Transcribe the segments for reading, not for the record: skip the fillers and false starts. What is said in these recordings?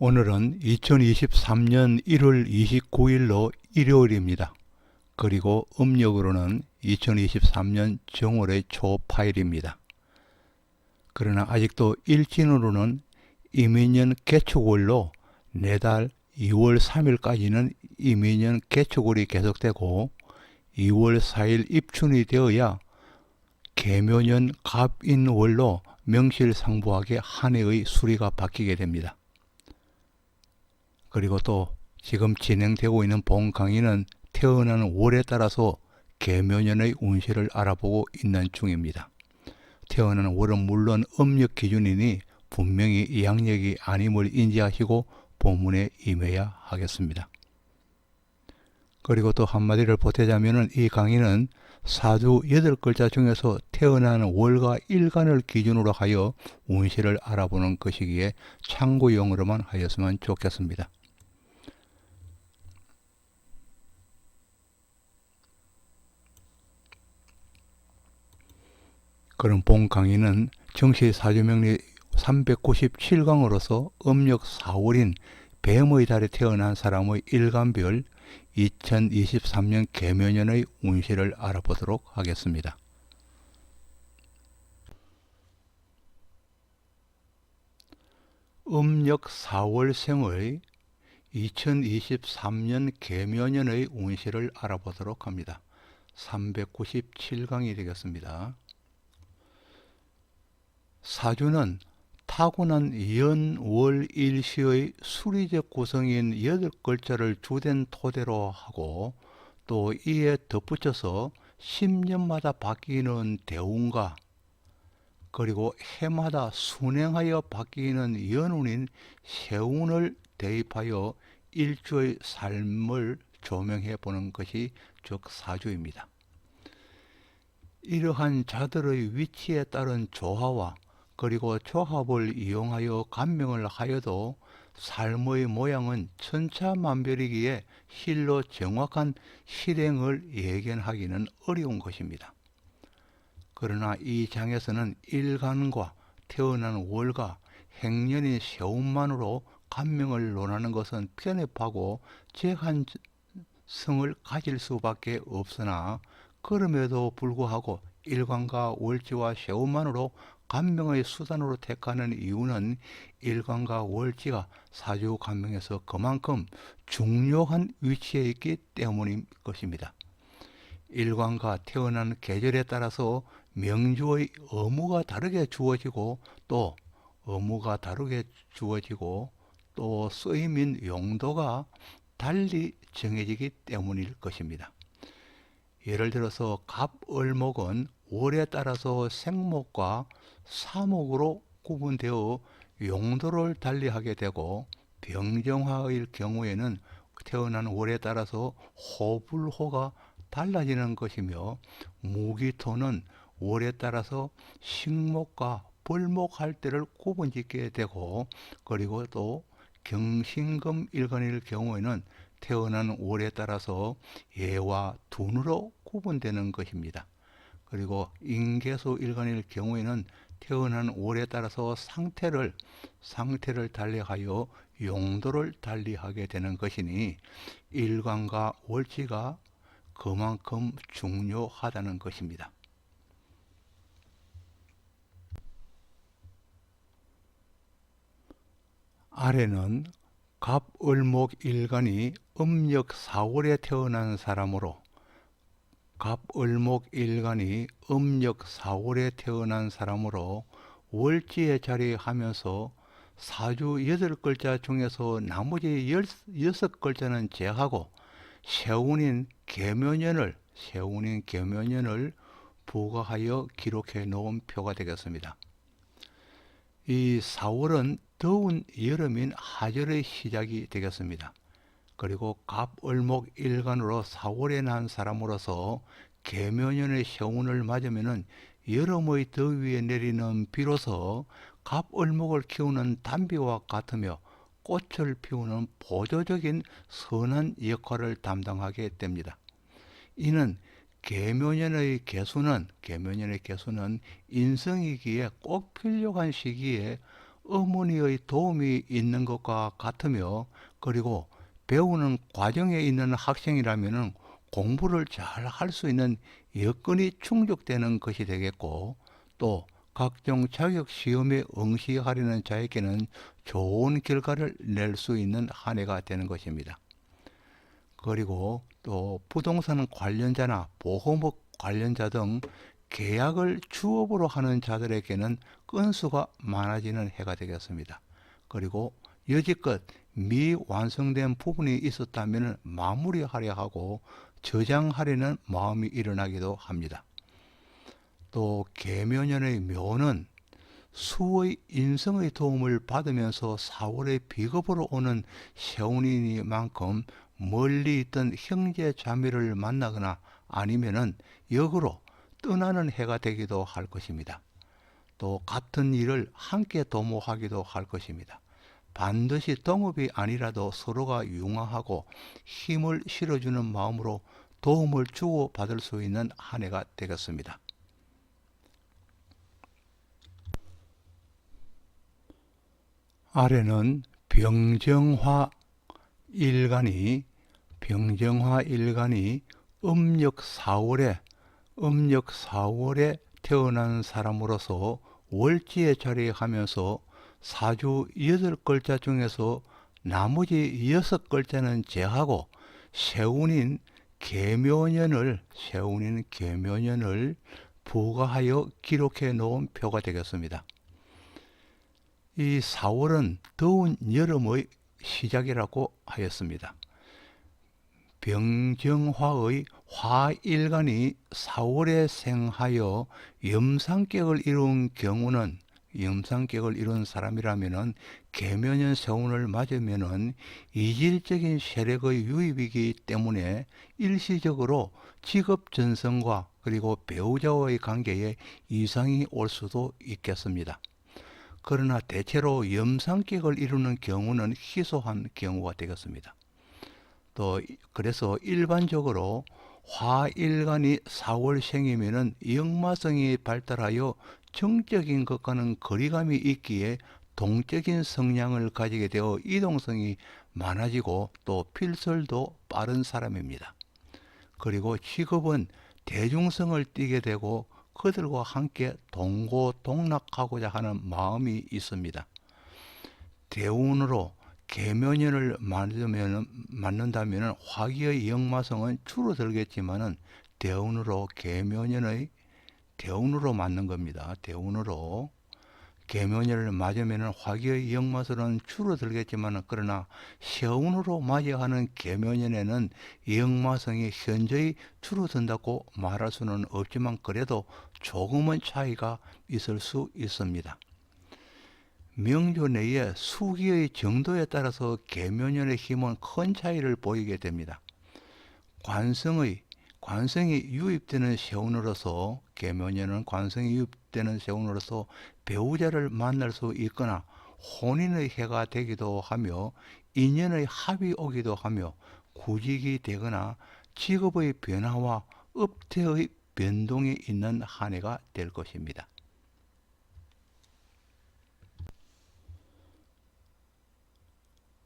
오늘은 2023년 1월 29일로 일요일입니다. 그리고 음력으로는 2023년 정월의 초 8일입니다. 그러나 아직도 일진으로는 이민년 개축월로 내달 2월 3일까지는 이민년 개축월이 계속되고 2월 4일 입춘이 되어야 계묘년 갑인월로 명실상부하게 한 해의 수리가 바뀌게 됩니다. 그리고 또 지금 진행되고 있는 본 강의는 태어나는 월에 따라서 계묘년의 운세를 알아보고 있는 중입니다. 태어나는 월은 물론 음력 기준이니 분명히 양력이 아님을 인지하시고 본문에 임해야 하겠습니다. 그리고 또 한마디를 보태자면 이 강의는 사주 8글자 중에서 태어나는 월과 일간을 기준으로 하여 운세를 알아보는 것이기에 참고용으로만 하였으면 좋겠습니다. 그럼 본 강의는 정시 사주명리 397강으로서 음력 4월인 뱀의 달에 태어난 사람의 일간별 2023년 계묘년의 운세를 알아보도록 하겠습니다. 음력 4월생의 2023년 계묘년의 운세를 알아보도록 합니다. 397강이 되겠습니다. 사주는 타고난 연, 월, 일시의 수리적 구성인 8글자를 주된 토대로 하고 또 이에 덧붙여서 10년마다 바뀌는 대운과 그리고 해마다 순행하여 바뀌는 연운인 세운을 대입하여 일주의 삶을 조명해 보는 것이 즉 사주입니다. 이러한 자들의 위치에 따른 조화와 그리고 조합을 이용하여 간명을 하여도 삶의 모양은 천차만별이기에 실로 정확한 실행을 예견하기는 어려운 것입니다. 그러나 이 장에서는 일간과 태어난 월과 행년인 세운만으로 간명을 논하는 것은 편협하고 제한성을 가질 수밖에 없으나 그럼에도 불구하고 일간과 월지와 세운만으로 간명의 수단으로 택하는 이유는 일간과 월지가 사주 간명에서 그만큼 중요한 위치에 있기 때문인 것입니다. 일간과 태어난 계절에 따라서 명주의 의무가 다르게 주어지고 또 쓰임인 용도가 달리 정해지기 때문일 것입니다. 예를 들어서 갑을목은 월에 따라서 생목과 사목으로 구분되어 용도를 달리하게 되고 병정화일 경우에는 태어난 월에 따라서 호불호가 달라지는 것이며 무기토는 월에 따라서 식목과 벌목할 때를 구분짓게 되고 그리고 또 경신금 일간일 경우에는 태어난 월에 따라서 예와 둔으로 구분되는 것입니다. 그리고 인계수 일간일 경우에는 태어난 월에 따라서 상태를 달리하여 용도를 달리하게 되는 것이니 일간과 월지가 그만큼 중요하다는 것입니다. 아래는 갑을목 일간이 음력 4월에 태어난 사람으로 월지에 자리하면서 사주 8글자 중에서 나머지 6글자는 제하고 세운인 계묘년을 부과하여 기록해 놓은 표가 되겠습니다. 이 4월은 더운 여름인 하절의 시작이 되겠습니다. 그리고 갑을목 일간으로 4월에 난 사람으로서 계묘년의 세운을 맞으면 여름의 더위에 내리는 비로소 갑을목을 키우는 단비와 같으며 꽃을 피우는 보조적인 선한 역할을 담당하게 됩니다. 이는 계묘년의 개수는 인성이기에 꼭 필요한 시기에 어머니의 도움이 있는 것과 같으며, 그리고 배우는 과정에 있는 학생이라면 공부를 잘 할 수 있는 여건이 충족되는 것이 되겠고, 또 각종 자격 시험에 응시하려는 자에게는 좋은 결과를 낼 수 있는 한 해가 되는 것입니다. 그리고 또 부동산 관련자나 보험업 관련자 등 계약을 주업으로 하는 자들에게는 건수가 많아지는 해가 되겠습니다. 그리고 여지껏 미완성된 부분이 있었다면 마무리하려 하고 저장하려는 마음이 일어나기도 합니다. 또 계묘년의 묘는 수의 인성의 도움을 받으면서 4월에 비겁으로 오는 세운이니만큼 멀리 있던 형제 자매를 만나거나 아니면은 역으로 떠나는 해가 되기도 할 것입니다. 또 같은 일을 함께 도모하기도 할 것입니다. 반드시 동업이 아니라도 서로가 융화하고 힘을 실어주는 마음으로 도움을 주고받을 수 있는 한 해가 되겠습니다. 아래는 병정화 일간이 음력 4월에 태어난 사람으로서 월지에 자리하면서 사주 8글자 중에서 나머지 6글자는 제하고 세운인 계묘년을 부가하여 기록해 놓은 표가 되겠습니다. 이 4월은 더운 여름의 시작이라고 하였습니다. 병정화의 화일간이 4월에 생하여 염상격을 이룬 경우는, 염상격을 이룬 사람이라면 계묘년 세운을 맞으면 이질적인 세력의 유입이기 때문에 일시적으로 직업 전성과 그리고 배우자와의 관계에 이상이 올 수도 있겠습니다. 그러나 대체로 염상격을 이루는 경우는 희소한 경우가 되겠습니다. 또 그래서 일반적으로 화일간이 4월생이면은 역마성이 발달하여 정적인 것과는 거리감이 있기에 동적인 성향을 가지게 되어 이동성이 많아지고 또 필설도 빠른 사람입니다. 그리고 직업은 대중성을 띠게 되고 그들과 함께 동고동락하고자 하는 마음이 있습니다. 대운으로 계묘년을 맞는다면 화기의 역마성은 줄어들겠지만은 대운으로 대운으로 맞는 겁니다. 대운으로 계묘년을 맞으면 화기의 역마성은 줄어들겠지만, 그러나 세운으로 맞이하는 계묘년에는 역마성이 현저히 줄어든다고 말할 수는 없지만 그래도 조금은 차이가 있을 수 있습니다. 명조 내에 수기의 정도에 따라서 계묘년의 힘은 큰 차이를 보이게 됩니다. 관성이 유입되는 세운으로서, 계묘년은 관성이 유입되는 세운으로서 배우자를 만날 수 있거나 혼인의 해가 되기도 하며 인연의 합이 오기도 하며 구직이 되거나 직업의 변화와 업태의 변동이 있는 한 해가 될 것입니다.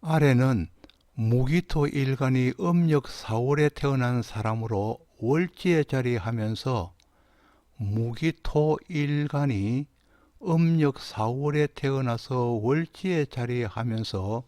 아래는 무기토 일간이 음력 4월에 태어난 사람으로 월지에 자리하면서 무기토 일간이 음력 4월에 태어나서 월지에 자리하면서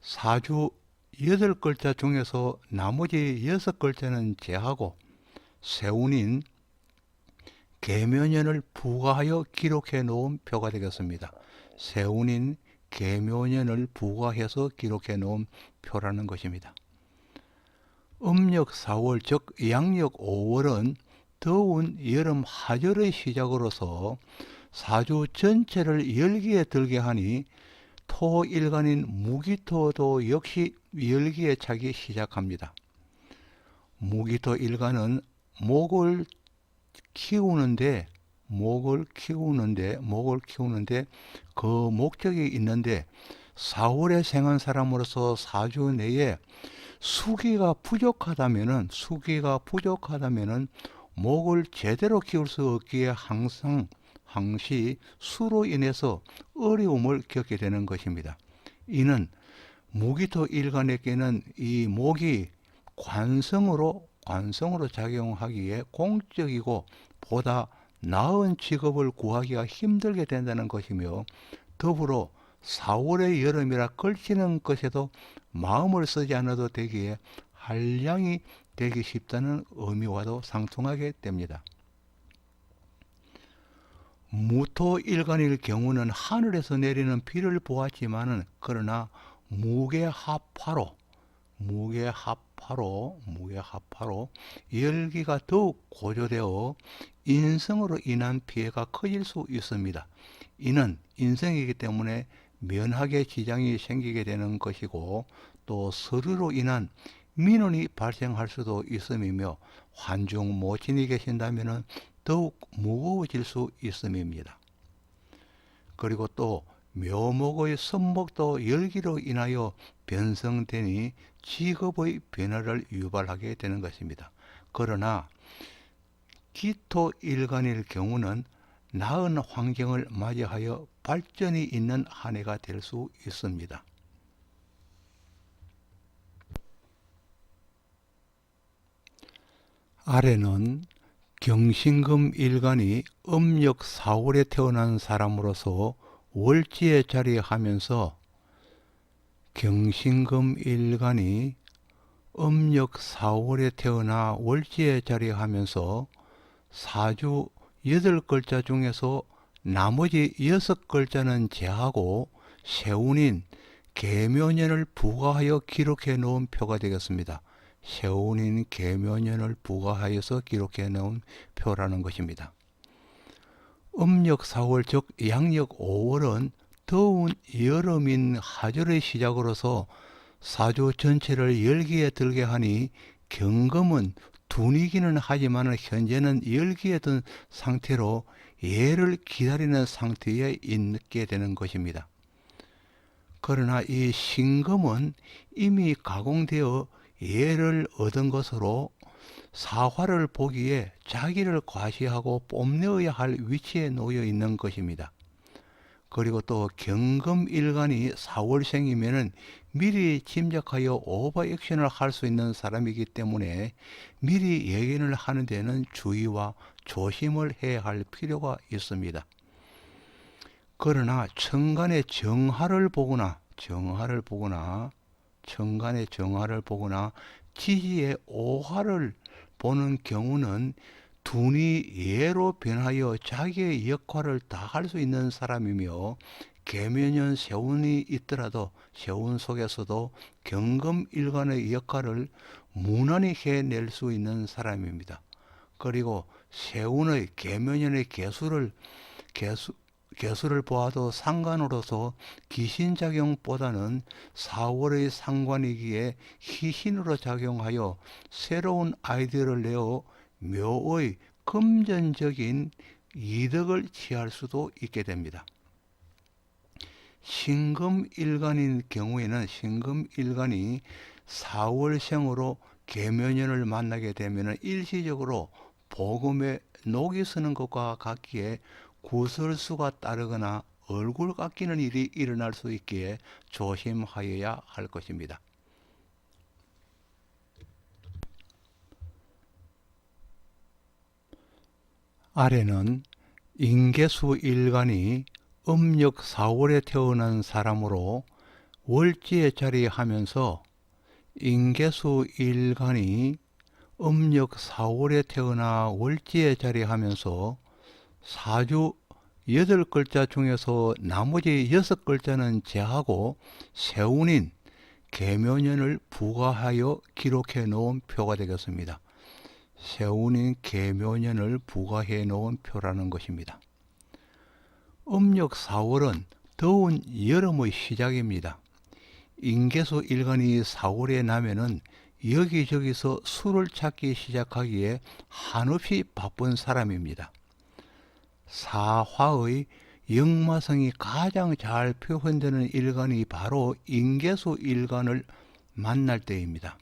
사주 8글자 중에서 나머지 6글자는 제하고 세운인 계묘년을 부가하여 기록해 놓은 표가 되겠습니다. 세운인 계묘년을 부가해서 기록해 놓은 표라는 것입니다. 음력 4월 즉 양력 5월은 더운 여름 하절의 시작으로서 사주 전체를 열기에 들게 하니 토일간인 무기토도 역시 열기에 차기 시작합니다. 무기토 일간은 목을 키우는데 그 목적이 있는데 4월에 생한 사람으로서 사주 내에 수기가 부족하다면은 목을 제대로 키울 수 없기에 항시 수로 인해서 어려움을 겪게 되는 것입니다. 이는 무기토 일간에게는 이 목이 관성으로 작용하기에 공적이고 보다 나은 직업을 구하기가 힘들게 된다는 것이며, 더불어 4월의 여름이라 걸치는 것에도 마음을 쓰지 않아도 되기에 한량이 되기 쉽다는 의미와도 상통하게 됩니다. 무토일간일 경우는 하늘에서 내리는 비를 보았지만은, 그러나 무게하파로 열기가 더욱 고조되어 인성으로 인한 피해가 커질 수 있습니다. 이는 인성이기 때문에 면학에 지장이 생기게 되는 것이고, 또 서류로 인한 민원이 발생할 수도 있음이며, 환중 모친이 계신다면 더욱 무거워질 수 있음입니다. 그리고 또 묘목의 선목도 열기로 인하여 변성되니 직업의 변화를 유발하게 되는 것입니다. 그러나 기토일간일 경우는 나은 환경을 맞이하여 발전이 있는 한 해가 될 수 있습니다. 아래는 경신금 일간이 음력 4월에 태어난 사람으로서 월지에 자리하면서, 경신금 일간이 음력 4월에 태어나 월지에 자리하면서 사주 8글자 중에서 나머지 6글자는 제하고 세운인 계묘년을 부과하여 기록해 놓은 표가 되겠습니다. 세운인 계묘년을 부과하여서 기록해 놓은 표라는 것입니다. 음력 4월 즉 양력 5월은 더운 여름인 하절의 시작으로서 사주 전체를 열기에 들게 하니, 경금은 둔이기는 하지만 현재는 열기에 든 상태로 예를 기다리는 상태에 있게 되는 것입니다. 그러나 이 신금은 이미 가공되어 예를 얻은 것으로 사화를 보기에 자기를 과시하고 뽐내어야 할 위치에 놓여 있는 것입니다. 그리고 또 경금일간이 4월생이면 미리 짐작하여 오버액션을 할 수 있는 사람이기 때문에 미리 예견을 하는 데는 주의와 조심을 해야 할 필요가 있습니다. 그러나 천간의 정화를 보거나 지지의 오화를 보는 경우는 둔이 예로 변하여 자기의 역할을 다 할 수 있는 사람이며, 계묘년 세운이 있더라도 세운 속에서도 경금일간의 역할을 무난히 해낼 수 있는 사람입니다. 그리고 세운의 계묘년의 개수를 보아도 상관으로서 기신작용보다는 4월의 상관이기에 희신으로 작용하여 새로운 아이디어를 내어 묘의 금전적인 이득을 취할 수도 있게 됩니다. 신금일간인 경우에는 신금일간이 4월생으로 계묘년을 만나게 되면 일시적으로 복음에 녹이 서는 것과 같기에 구설수가 따르거나 얼굴 깎이는 일이 일어날 수 있기에 조심하여야 할 것입니다. 아래는 인계수 일간이 음력 4월에 태어난 사람으로 월지에 자리하면서, 인계수 일간이 음력 4월에 태어나 월지에 자리하면서 사주 8글자 중에서 나머지 6글자는 제하고 세운인 계묘년을 부과하여 기록해 놓은 표가 되겠습니다. 세운인 계묘년을 부과해 놓은 표라는 것입니다. 음력 4월은 더운 여름의 시작입니다. 인계수 일간이 4월에 나면은 여기저기서 술을 찾기 시작하기에 한없이 바쁜 사람입니다. 사화의 역마성이 가장 잘 표현되는 일간이 바로 인계수 일간을 만날 때입니다.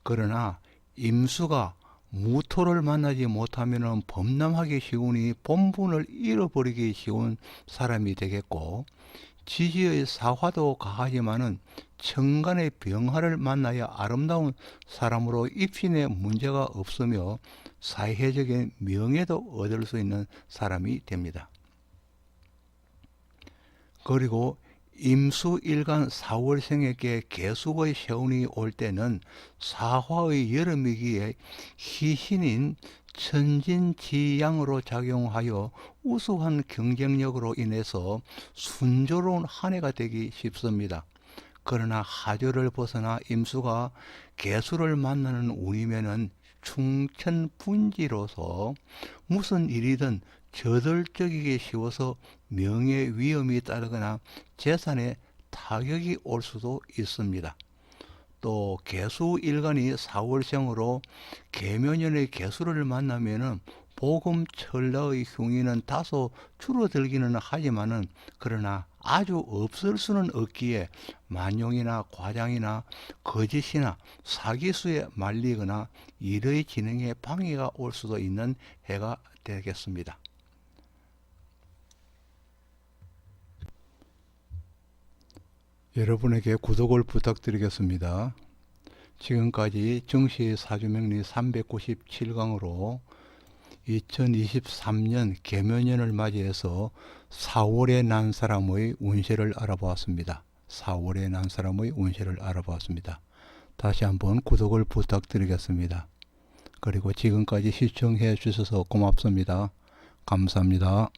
그러나 임수가 무토를 만나지 못하면 범람하기 쉬우니 본분을 잃어버리기 쉬운 사람이 되겠고, 지지의 사화도 가하지만은 천간의 병화를 만나야 아름다운 사람으로 입신에 문제가 없으며 사회적인 명예도 얻을 수 있는 사람이 됩니다. 그리고 임수일간 4월생에게 개수의 세운이 올 때는 사화의 여름이기에 희신인 천진지양으로 작용하여 우수한 경쟁력으로 인해서 순조로운 한 해가 되기 쉽습니다. 그러나 하조를 벗어나 임수가 개수를 만나는 운이면은 충천분지로서 무슨 일이든 저돌적이기 쉬워서 명예 위험이 따르거나 재산에 타격이 올 수도 있습니다. 또 개수일간이 4월생으로 계묘년의 개수를 만나면은 복음철라의 흉위는 다소 줄어들기는 하지만은 그러나 아주 없을 수는 없기에 만용이나 과장이나 거짓이나 사기수에 말리거나 일의 진행에 방해가 올 수도 있는 해가 되겠습니다. 여러분에게 구독을 부탁드리겠습니다. 지금까지 정시 사주명리 397강으로 2023년 계묘년을 맞이해서 4월에 난 사람의 운세를 알아보았습니다. 4월에 난 사람의 운세를 알아보았습니다. 다시 한번 구독을 부탁드리겠습니다. 그리고 지금까지 시청해 주셔서 고맙습니다. 감사합니다.